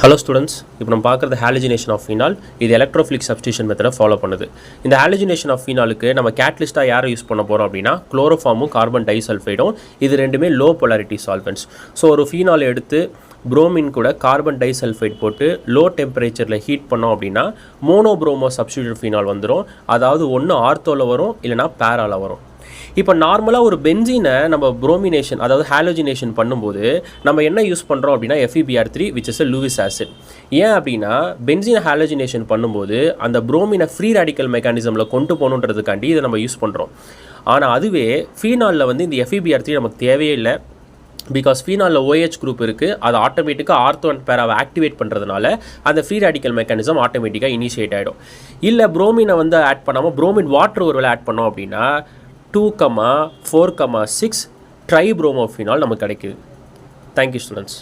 Hello students, இப்போ நம்ம பார்க்குறது ஹாலஜினேஷன் ஆஃப் ஃபீனால். இது எலக்ட்ரோஃபிலிக் சப்ஸ்டியூஷன் மெத்தடை ஃபாலோ பண்ணுது. இந்த ஹாலஜினேஷன் ஆஃப் ஃபீனாலுக்கு நம்ம கேட்லிஸ்ட்டாக யாரை யூஸ் பண்ண போகிறோம் அப்படின்னா குளோரோஃபார்மும் கார்பன் டைசல்ஃபைடும். இது ரெண்டுமே லோ போலாரிட்டி சால்வெண்ட்ஸ். ஸோ ஒரு ஃபீனால் எடுத்து புரோமின் கூட கார்பன் டைசல்ஃபைட் போட்டு லோ டெம்பரேச்சரில் ஹீட் பண்ணோம் அப்படின்னா மோனோப்ரோமோ சப்ஸ்டியூட்டட் ஃபீனால் வந்துடும். அதாவது ஒன்று ஆர்த்தோவில் வரும், இல்லைனா பேராவில் வரும். இப்போ நார்மலாக ஒரு பென்சீனை நம்ம புரோமினேஷன் அதாவது ஹாலோஜினேஷன் பண்ணும்போது நம்ம என்ன யூஸ் பண்ணுறோம் அப்படின்னா FeBr3 which is a Lewis acid. ஏன் அப்படின்னா பென்சீனை ஹாலோஜினேஷன் பண்ணும்போது அந்த புரோமினை ஃப்ரீ ரேடிக்கல் மெக்கானிசமில் கொண்டு போகணுன்றதுக்காண்டி இதை நம்ம யூஸ் பண்ணுறோம். ஆனால் அதுவே ஃபீனாலில் வந்து இந்த FeBr3 நமக்கு தேவையே இல்லை. பிகாஸ் ஃபீனாலில் OH குரூப் இருக்குது, அது ஆட்டோமேட்டிக்காக ஆர்த்தோ அண்ட் பேராவை ஆக்டிவேட் பண்ணுறதுனால அந்த ஃப்ரீ ரேடிக்கல் மெக்கானிசம் ஆட்டோமேட்டிக்காக இனிஷியேட் ஆகிடும். இல்லை புரோமினை வந்து ஆட் பண்ணாமல் புரோமின் வாட்டர் ஒரு வேலை ஆட் பண்ணோம் அப்படின்னா 2,4,6 ட்ரைப்ரோமோஃபினால் நமக்கு கிடைக்குது. Thank you students.